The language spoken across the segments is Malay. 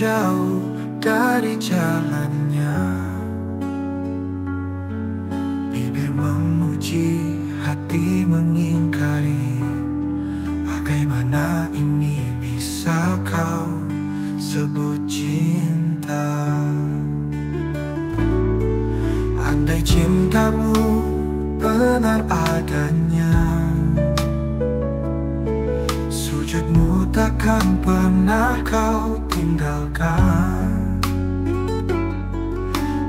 jauh dari jalannya. Bibir memuji, hati mengingkari. Bagaimana ini bisa kau sebut cinta? Andai cintamu benar adanya, sujudmu takkan pernah kau tinggalkan.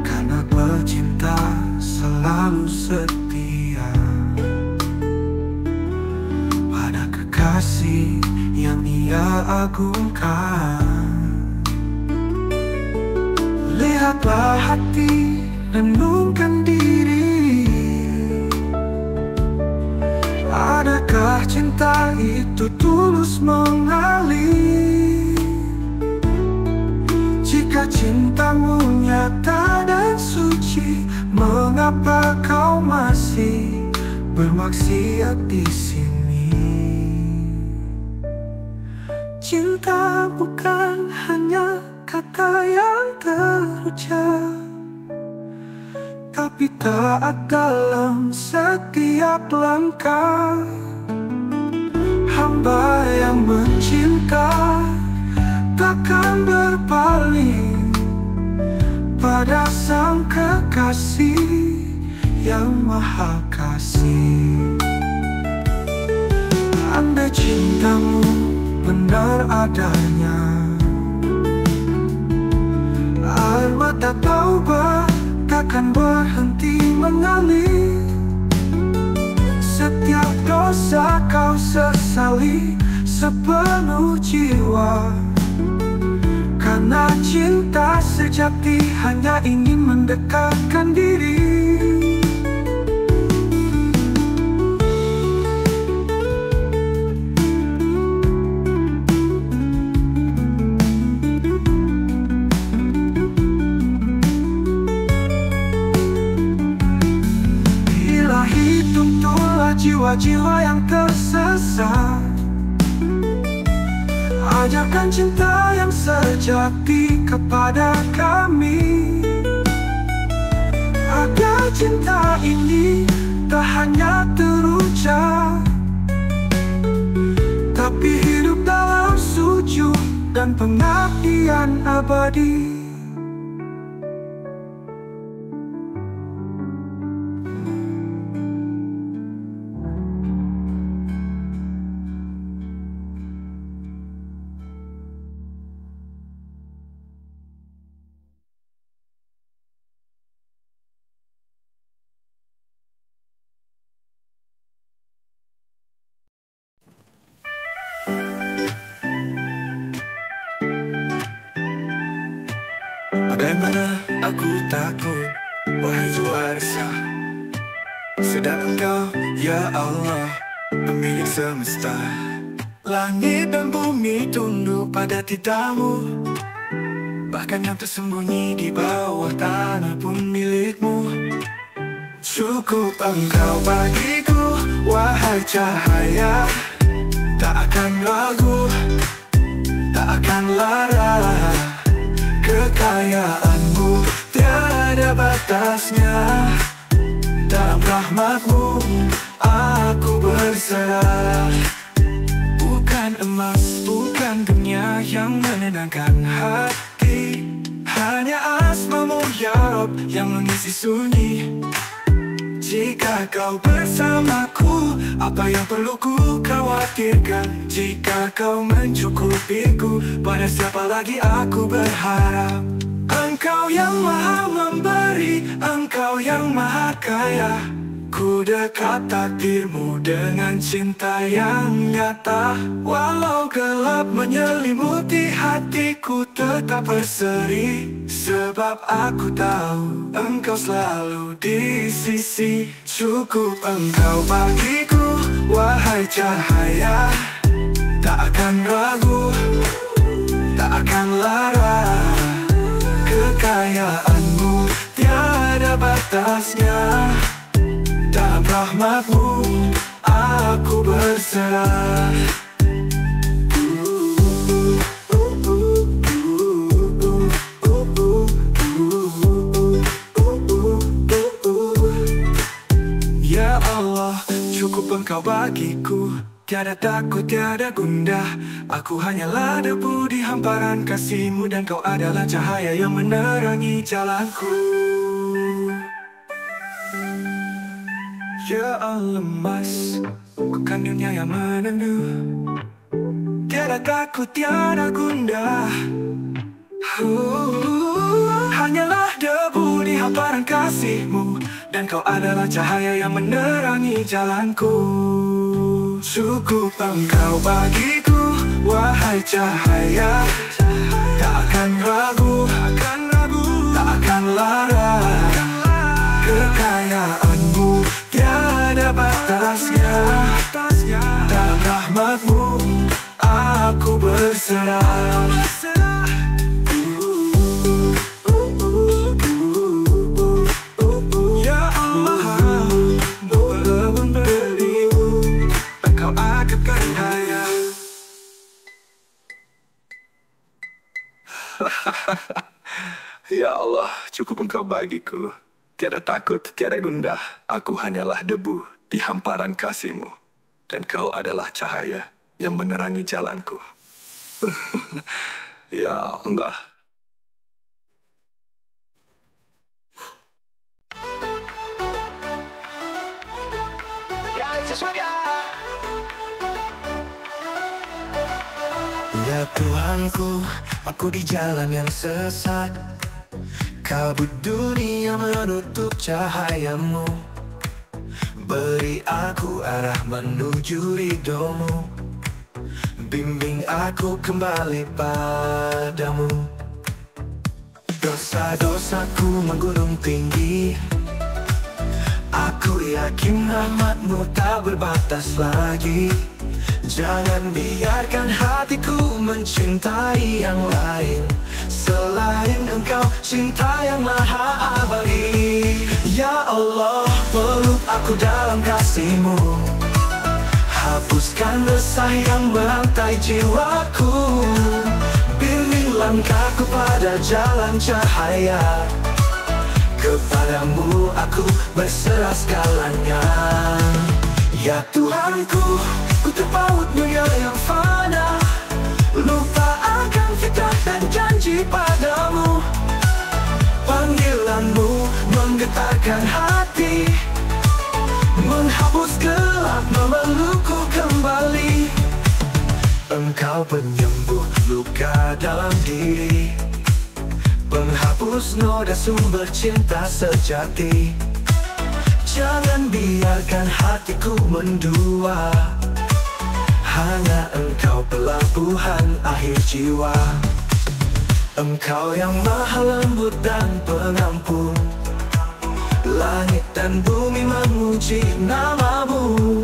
Karena pecinta selalu setia pada kekasih yang ia agungkan. Lihatlah hati, renungkan diri. Adakah cinta itu tulus mengalir? Jika cintamu nyata dan suci, mengapa kau masih bermaksiat di sini? Cinta bukan hanya kata yang terucap, tapi taat dalam setiap langkah. Hamba yang mencinta takkan berpaling pada sang kekasih yang maha kasih. Andai cintamu benar adanya, air mata taubat takkan berhenti mengalir. Setiap dosa kau sesali sepenuh jiwa, karena cinta sejati hanya ingin mendekatkan diri. Jiwa-jiwa yang tersesat, ajarkan cinta yang sejati kepada kami, agar cinta ini tak hanya terucap, tapi hidup dalam sujud dan pengabdian abadi. Bagaimana aku takut, wahai Juarsa, sedang Engkau, ya Allah, pemilik semesta. Langit dan bumi tunduk pada titahmu, bahkan yang tersembunyi di bawah tanah pun milikmu. Cukup Engkau bagiku, wahai cahaya, tak akan ragu, tak akan lara. Kekayaanmu tiada batasnya, dalam rahmatmu aku berserah. Bukan emas, bukan dunia yang menenangkan hati, hanya asmamu ya Rob yang mengisi sunyi. Jika kau bersamaku, apa yang perlu ku khawatirkan? Jika kau mencukupiku, pada siapa lagi aku berharap? Engkau yang maha memberi, Engkau yang maha kaya. Ku dekat takdirmu dengan cinta yang nyata. Walau gelap menyelimuti hatiku tetap berseri, sebab aku tahu Engkau selalu di sisi. Cukup Engkau bagiku, wahai cahaya, tak akan ragu, tak akan lara. Kekayaanmu tiada batasnya, dalam rahmatmu aku berserah. Cukup engkau bagiku, tiada takut, tiada gundah. Aku hanyalah debu di hamparan kasih-Mu, dan Kau adalah cahaya yang menerangi jalanku. Ya Allah Mas, bukan dunia yang menendu, tiada takut, tiada gundah. Hanyalah debu di hamparan kasih-Mu, dan Kau adalah cahaya yang menerangi jalanku. Cukup engkau bagiku, wahai cahaya. Tak akan ragu, tak akan lara. Kekayaan-Mu tiada batasnya, dan rahmat-Mu aku berserah. Ya Allah, cukup engkau bagiku, tiada takut, tiada gundah. Aku hanyalah debu di hamparan kasih-Mu, dan Kau adalah cahaya yang menerangi jalanku. Ya Allah. Ya Tuhanku, aku di jalan yang sesat. Kabut dunia menutup cahaya-Mu. Beri aku arah menuju ridho-Mu. Bimbing aku kembali padamu. Dosa-dosaku menggunung tinggi. Aku yakin rahmat-Mu tak berbatas lagi. Jangan biarkan hatiku mencintai yang lain selain Engkau, cinta yang maha abadi. Ya Allah, peluk aku dalam kasih-Mu. Hapuskan resah yang merantai jiwaku. Bimbing langkahku pada jalan cahaya. Kepadamu aku berserah segalanya. Ya Tuhanku, ku terpaut dunia yang fana. Lupa akan fitrah dan janji padamu. Panggilan-Mu menggetarkan hati, menghapus gelap, memelukku kembali. Engkau penyembuh luka dalam diri, penghapus noda sumber cinta sejati. Jangan biarkan hatiku mendua, hanya Engkau pelabuhan akhir jiwa. Engkau yang maha lembut dan pengampun. Langit dan bumi memuji nama-Mu.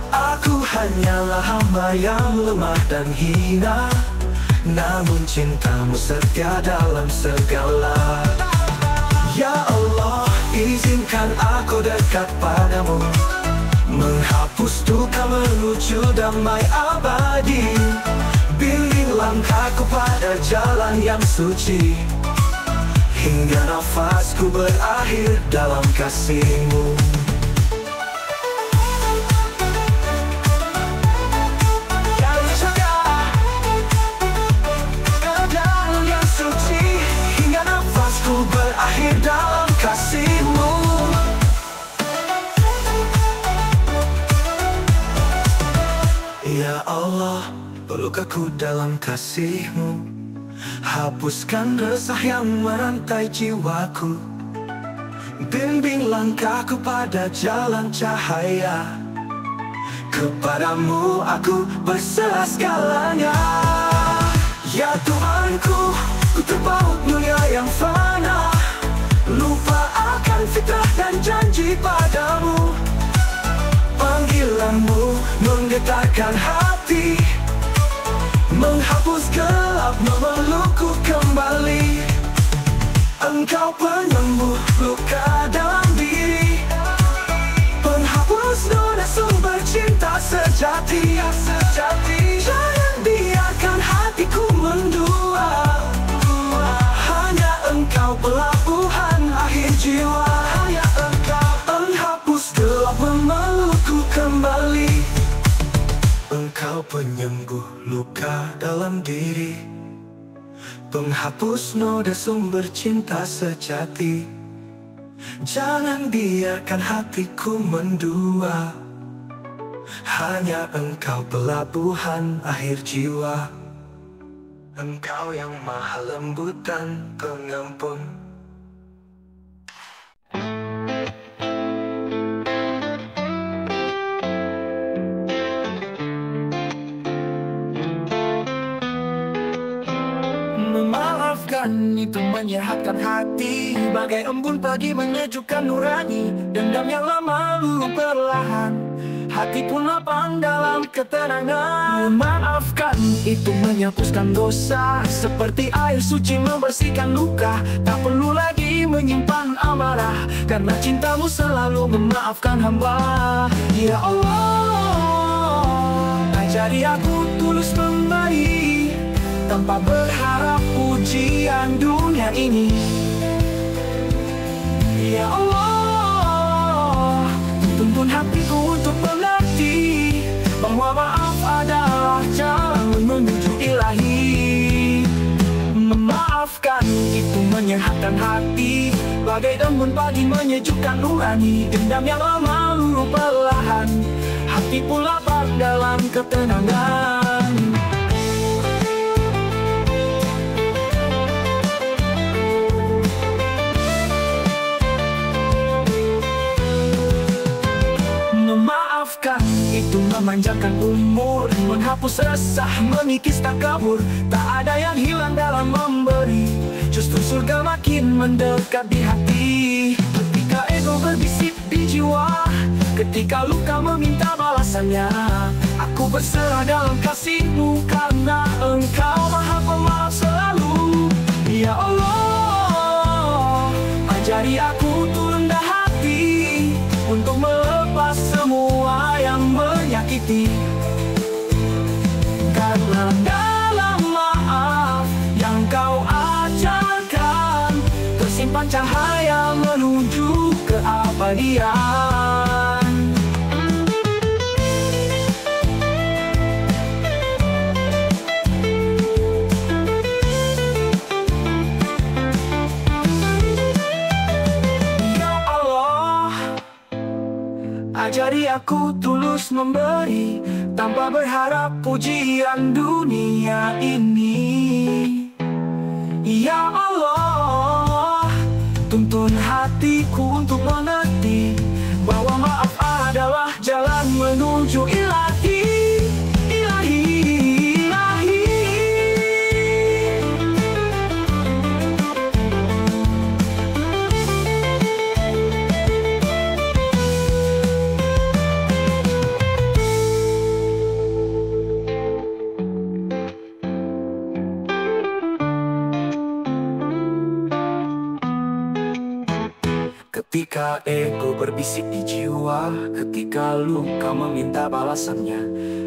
Aku hanyalah hamba yang lemah dan hina, namun cinta-Mu setia dalam segala. Ya Allah, izinkan aku dekat padamu, menghapus duka menuju damai abadi. Bimbing langkahku pada jalan yang suci, hingga nafasku berakhir dalam kasih-Mu. Berakhir dalam kasih-Mu. Ya Allah, peluk aku dalam kasih-Mu. Hapuskan resah yang merantai jiwaku. Bimbing langkahku pada jalan cahaya. Kepadamu aku berserah segalanya. Ya Tuhanku, ku terpaut dunia yang fana. Lupa akan fitrah dan janji padamu. Panggilan-Mu menggetarkan hati, menghapus gelap, memelukku kembali. Engkau penyembuh luka dalam diri, penghapus noda sumber cinta sejati. Jangan biarkan hatiku mendua, hanya Engkau pelabuhan akhir jiwa. Hanya Engkau penghapus gelap, memelukku penyembuh luka dalam diri, penghapus noda sumber cinta sejati. Jangan biarkan hatiku mendua, hanya Engkau pelabuhan akhir jiwa. Engkau yang maha lembut dan pengampun. Memaafkan itu menyehatkan hati, bagai embun pagi menyejukkan nurani. Dendam yang lama lalu perlahan, hati pun lapang dalam ketenangan. Memaafkan itu menghapuskan dosa, seperti air suci membersihkan luka. Tak perlu lagi menyimpan amarah, karena cintamu selalu memaafkan hamba. Ya Allah, ajari aku tulus memberi, tanpa berharap pujian dunia ini. Ya Allah, tuntun hatiku untuk mengerti bahwa maaf adalah jalan menuju ilahi. Memaafkan itu menyehatkan hati, bagai embun pagi menyejukkan nurani. Dendam yang lama lalu perlahan, hati pun lapang dalam ketenangan. Memaafkan itu memanjangkan umur, menghapus resah, mengikis takabur. Tak ada yang hilang dalam memberi, justru surga makin mendekat di hati. Ketika ego berbisik di jiwa, ketika luka meminta balasannya, aku berserah dalam kasih-Mu, karena Engkau maha pemaaf selalu. Ya Allah, ajari aku untuk rendah hati, untuk melepas semua yang menyakiti. Karena dalam maaf yang Kau ajarkan, tersimpan cahaya menuju keabadian. Ajari aku tulus memberi, tanpa berharap pujian dunia ini. Ya Allah, tuntun hatiku untuk mengerti bahwa maaf adalah jalan menuju ilahi. Ilahi, ilahi. Ketika ego berbisik di jiwa, ketika luka meminta balasannya,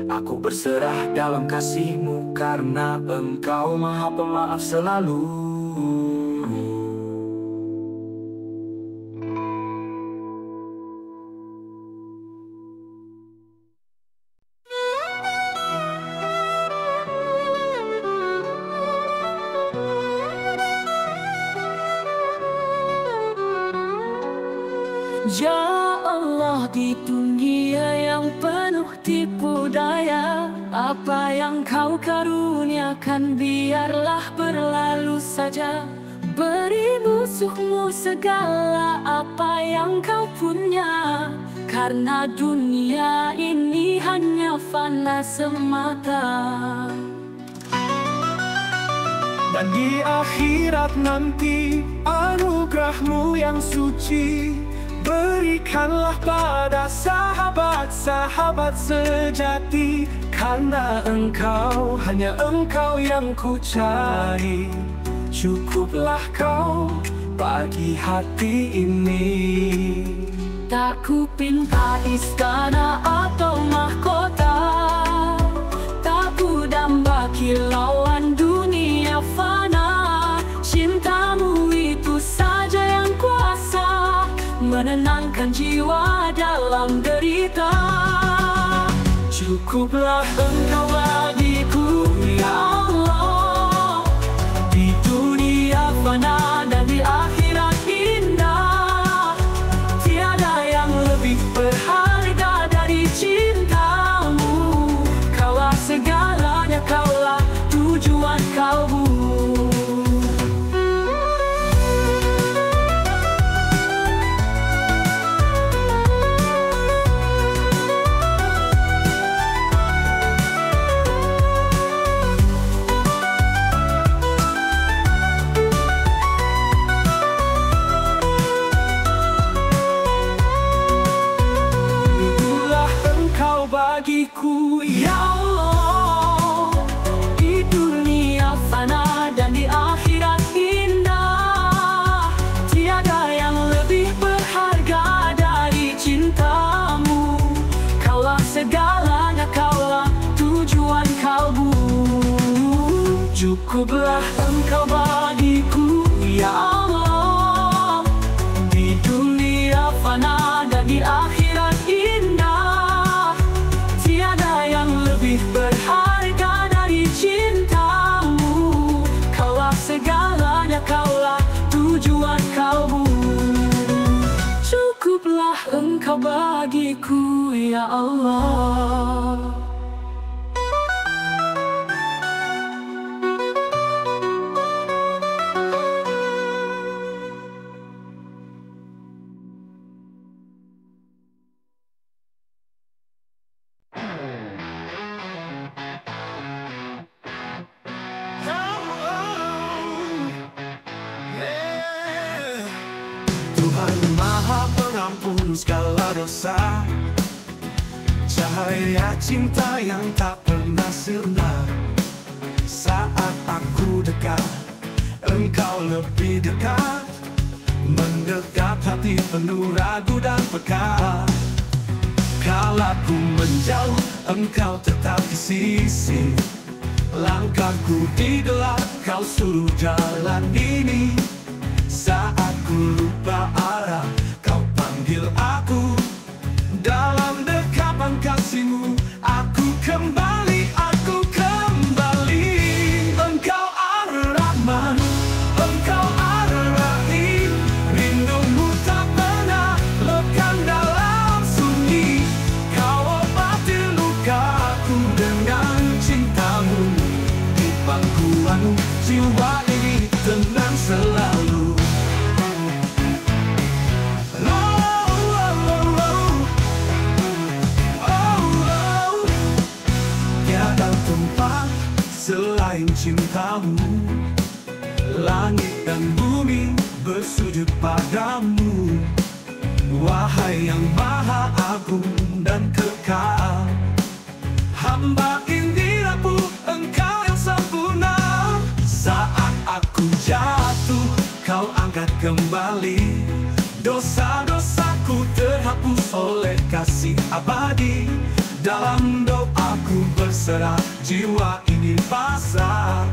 aku berserah dalam kasih-Mu, karena Engkau maha pemaaf selalu. Ya Allah, di dunia yang penuh tipu daya, apa yang Kau karuniakan biarlah berlalu saja. Beri musuh-Mu segala apa yang Kau punya, karena dunia ini hanya fana semata. Dan di akhirat nanti anugerah-Mu yang suci berikanlah pada sahabat-sahabat sejati. Karena Engkau, hanya Engkau yang ku cari, cukuplah Kau bagi hati ini. Tak ku pinta istana atau mahkota, tak ku damba kilauan dunia fana. Cinta-Mu itu saja yang kuasa menenangkan jiwa dalam derita. Cukuplah Engkau bagiku, ya Allah. Di dunia fana dan di akhirat indah, tiada yang lebih berharga dari cintamu. Kaulah segalanya, kaulah tujuan kalbu. Bagiku, ya Allah. Di dunia fana dan di akhirat indah, tiada yang lebih berharga dari cintamu. Kaulah segalanya, kaulah tujuan kalbu. Cukuplah Engkau bagiku, ya Allah. Di dunia fana dan di akhirat indah, tiada yang lebih berharga dari cintamu. Kaulah segalanya, kaulah tujuan kalbu. Cukuplah Engkau bagiku, ya Allah. Tuhan Maha Pengampun segala dosa, cahaya cinta yang tak pernah sirna. Saat aku dekat, Engkau lebih dekat, mendekat hati penuh ragu dan peka. Kala ku menjauh, Engkau tetap di sisi. Langkahku di gelap, Kau suruh jalan ini. Saat ku lupa arah, Kau panggil aku. Dalam dekapan kasih-Mu, aku kembali, aku kembali. Engkau Ar-Rahman, Engkau Ar-Rahim. Rindu-Mu tak pernah lekang dalam sunyi. Kau obati lukaku dengan cinta-Mu. Di pangkuan-Mu, jiwa ini tenang selalu. Selain cinta-Mu, langit dan bumi bersujud padamu. Wahai yang maha agung dan kekal, hamba ini rapuh, Engkau yang sempurna. Saat aku jatuh, Kau angkat kembali. Dosa-dosaku terhapus oleh kasih abadi. Dalam doaku berserah, jiwa ini pasrah.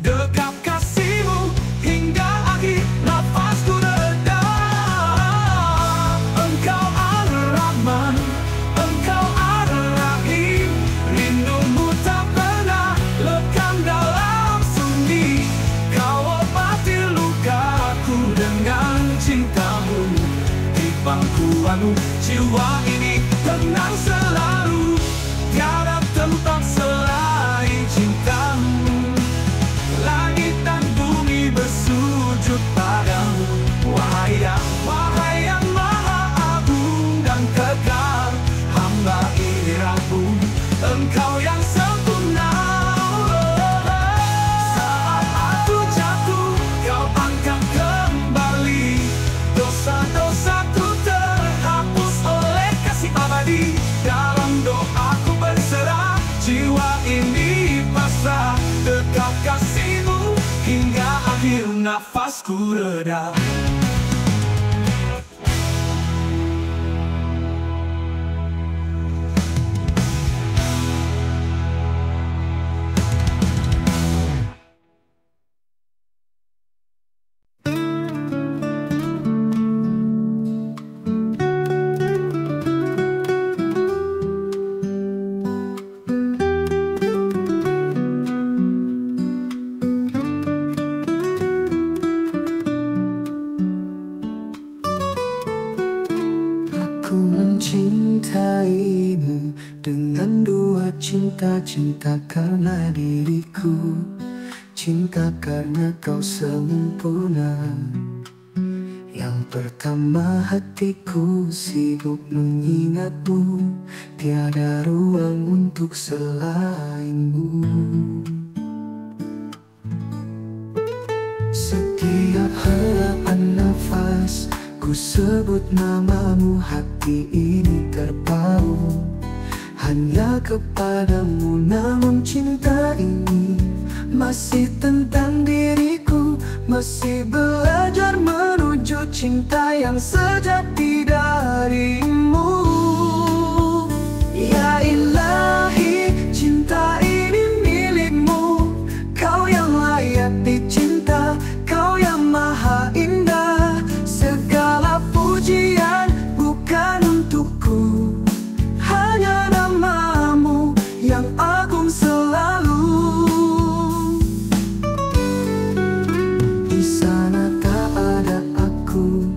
Dekat kasih-Mu hingga akhir nafasku reda. Engkau Ar-Rahman, Engkau Ar-Rahim. Rindu-Mu tak pernah lekang dalam sunyi. Kau obati lukaku dengan cinta-Mu. Di pangkuan-Mu, jiwa ini tenang selalu. Tiada tempat selain cinta-Mu. Langit dan bumi bersujud padamu. Wahai yang maha agung dan kekal, hamba ini rapuh, Engkau yang sempurna. Saat aku jatuh, Kau angkat kembali. Dosa-dosaku terhapus oleh kasih abadi. Dalam doaku berserah, jiwa ini pasrah. Dekat kasih-Mu hingga akhir nafasku reda. dengan dua cinta. Cinta karena diriku, cinta karena kau sempurna. Yang pertama hatiku sibuk mengingatmu, tiada ruang untuk selainmu. Setiap helaan nafas ku sebut namamu, hati ini terpaut hanya kepadamu. Namun cinta ini masih tentang diriku, masih belajar menuju cinta yang sejati darimu. Ya ilahi, cinta ini milikmu, kau yang layak dicinta, kau yang maha indah. Segala pujian bukan untukku, hanya namamu yang agung selalu. Di sana tak ada aku,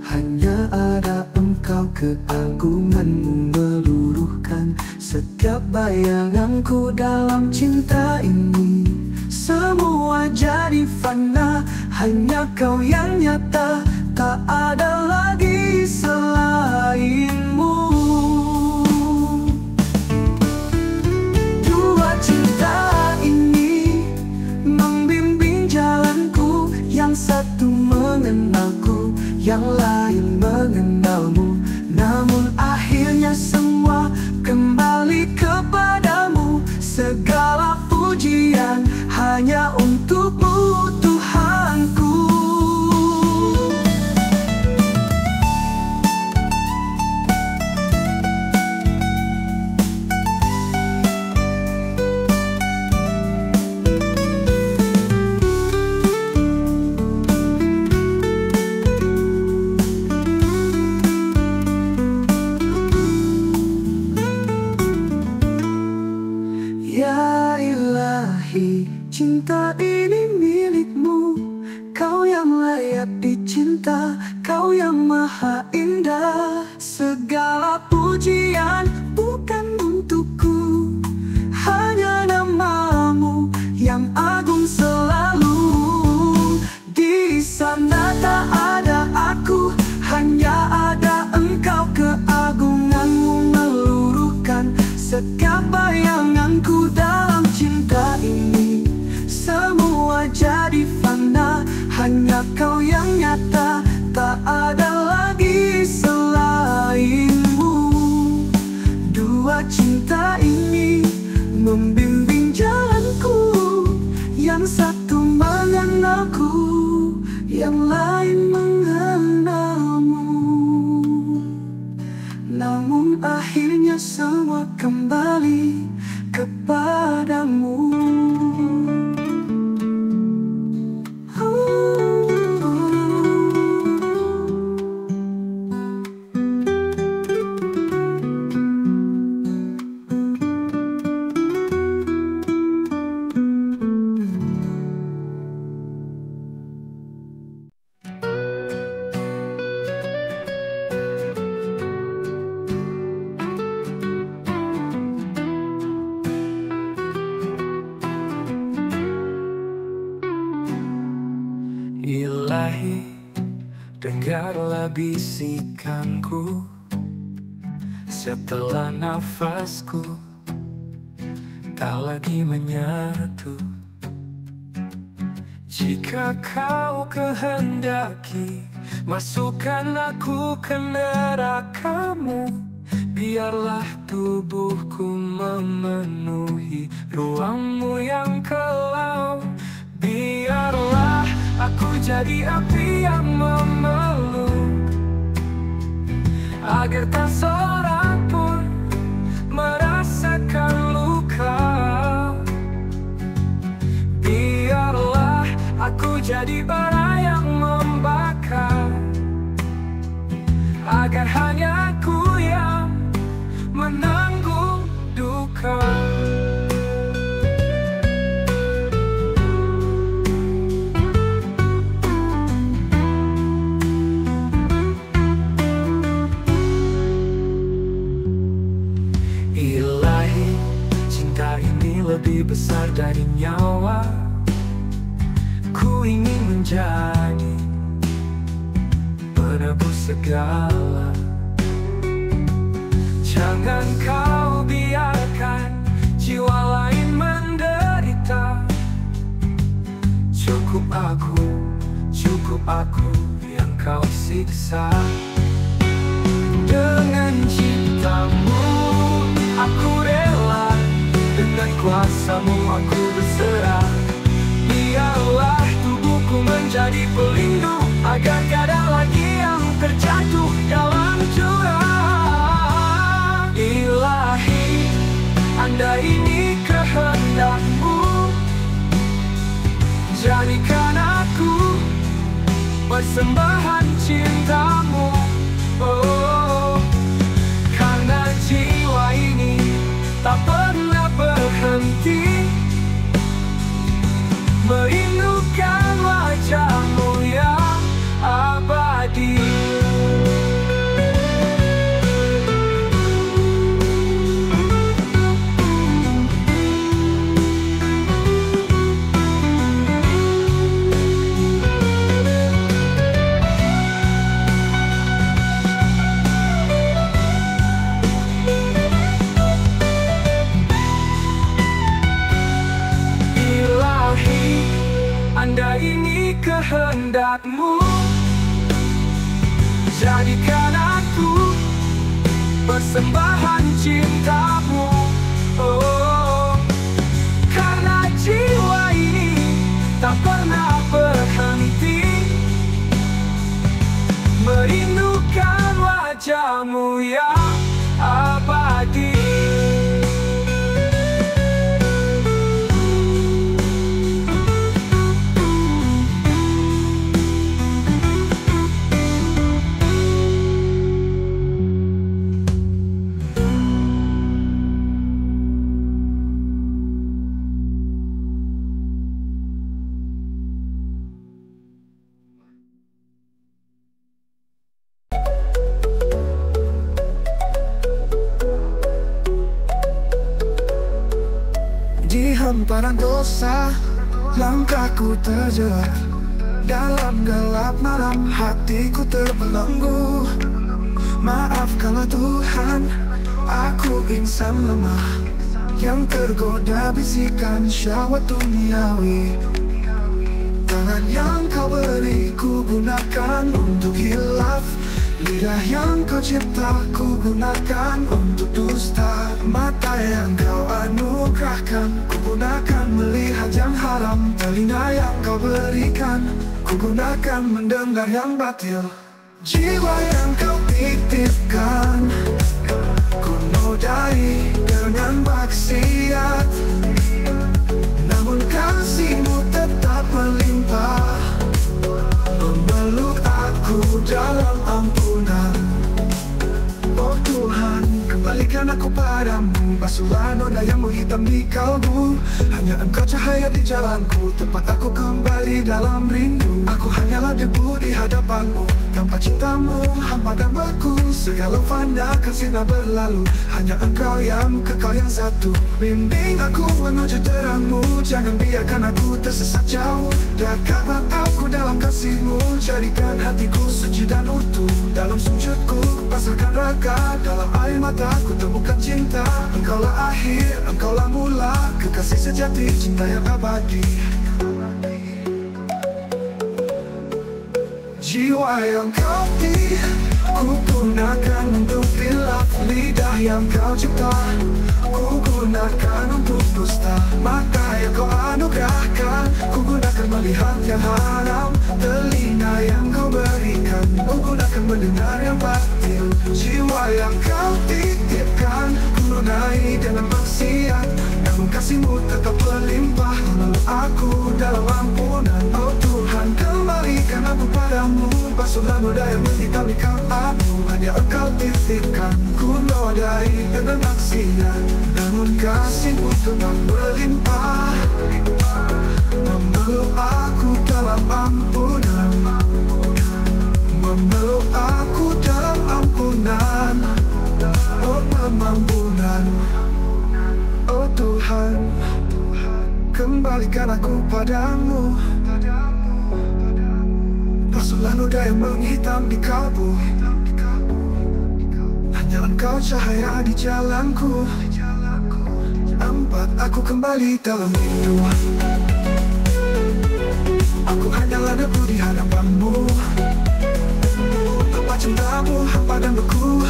hanya ada engkau. Keagunganmu meluruhkan setiap bayanganku dalam cinta ini. Semua jadi fana, hanya kau yang nyata, tak ada lagi selainmu. Dua cinta ini membimbing jalanku, yang satu mengenalku, yang lain mengenalmu. Namun akhirnya semua kembali kepadamu. Segala pujian hanya untukmu, Tuhanku. Ya ilahi, cinta ini milikmu, kau yang layak dicinta, kau yang maha indah. Segala pujian bukan untukku, hanya namamu yang agung selalu. Di sana tak ada aku, hanya ada engkau. Keagunganmu meluruhkan setiap bayanganku dalam cinta ini. Semua jadi fana, hanya kau yang nyata, tak ada lagi selainmu. Dua cinta ini membimbing jalanku, yang satu mengenalku, yang lain mengenalmu. Namun akhirnya semua kembali kepadamu. Ilahi, dengarlah bisikanku setelah nafasku tak lagi menyatu. Jika kau kehendaki, masukkan aku ke nerakamu. Biarlah tubuhku memenuhi ruangmu yang kelam. Biarlah aku jadi api yang memeluk, agar tak seorang pun merasakan luka. Biarlah aku jadi bara yang membakar, agar hanya aku yang menanggung duka. lebih besar dari nyawa. Ku ingin menjadi penebus segala. Jangan kau biarkan jiwa lain menderita. Cukup aku yang kau siksa. Dengan cintamu aku rela, dengan kuasamu aku berserah. Biarlah tubuhku menjadi pelindung, agar tiada lagi yang terjatuh dalam jurang. Ilahi, andai ini kehendakmu, jadikan aku persembahan cintamu. Oh, karena jiwa ini tak pernah berhenti merindukan wajahmu yang abadi. Andai ini kehendakmu, jadikan aku persembahan cintamu. Oh, karena jiwa ini tak pernah berhenti merindukan wajahmu yang abadi. Di hamparan dosa, langkahku terjerat. Dalam gelap malam, hatiku terbelenggu. Maafkanlah Tuhan, aku insan lemah, yang tergoda bisikan syahwat duniawi. Tangan yang kau beri, ku gunakan untuk hilaf. Lidah yang kau cipta, ku gunakan untuk dusta. Mata yang kau anugerahkan, ku gunakan melihat yang haram. Telinga yang kau berikan, ku gunakan mendengar yang batil. Jiwa yang kau titipkan, ku nodai dengan maksiat. Namun kasih-Mu tetap melimpah, memeluk aku dalam ampunan. Oh Tuhan, kembalikan aku padamu, basuhlah noda yang menghitam di kalbu. Hanya Engkau cahaya di jalanku, tempat aku kembali dalam rindu. Aku hanyalah debu di hadapan-Mu, tanpa cinta-Mu hampa dan beku. Segala fana kan sirna berlalu, hanya Engkau yang kekal yang satu. Bimbing aku menuju terang-Mu, jangan biarkan aku tersesat jauh. Dekatlah aku dalam kasih-Mu, jadikan hatiku suci dan utuh. Dalam sujudku, pasrahkan raga, dalam air mataku temukan cinta. Engkaulah akhir, Engkaulah mula, kekasih sejati, cinta yang abadi. Jiwa yang kau beri, ku gunakan untuk hilaf. Lidah yang kau cipta, ku gunakan untuk dusta. Mata yang kau anugerahkan, ku gunakan melihat yang haram. Telinga yang kau berikan, ku gunakan mendengar yang batil. Jiwa yang kau titipkan, ku nodai dengan maksiat. Namun kasih-Mu tetap melimpah, memeluk aku dalam ampunan. Oh Tuhan, kembalikan aku padamu, basuhlah noda yang menghitam di kalbu. Hanya Engkau titipkan, ku nodai dengan maksiat. Namun kasih-Mu tetap melimpah, memeluk aku dalam ampunan. Memeluk aku dalam ampunan. Oh ampunan, oh Tuhan. kembalikan aku padamu. Pasutlah noda yang menghitam di kalbu. Hanyalah Engkau cahaya di jalanku. Empat, aku kembali dalam rindu. Aku hanyalah debu di hadapanmu. Apa cintamu hampa dan beku.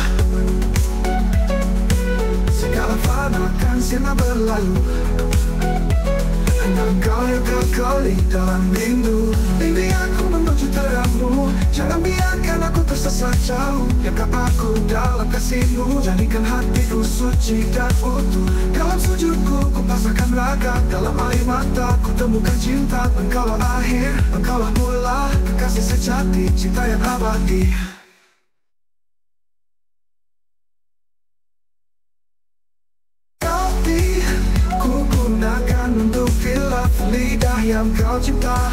Segala fana akan sirna berlalu. Hanya Engkau yang kekali dalam rindu. Bimbing aku menuju terangmu. Jangan biarkan aku tersesat jauh. Biarkan aku dalam kasih-Mu. Jadikan hatiku suci dan utuh. Dalam sujudku ku pasrahkan raga. Dalam air mata ku temukan cinta. Engkaulah akhir, Engkaulah mula. Kekasih sejati, cinta yang abadi. Untuk hilaf lidah yang Kau cipta.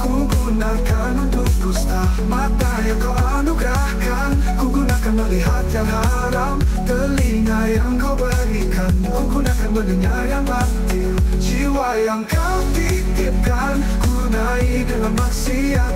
Ku gunakan untuk dusta mata yang Kau anugerahkan. Ku gunakan melihat yang haram, telinga yang Kau berikan. Ku gunakan mendengar yang batil, jiwa yang Kau titipkan. Ku naik dalam maksiat,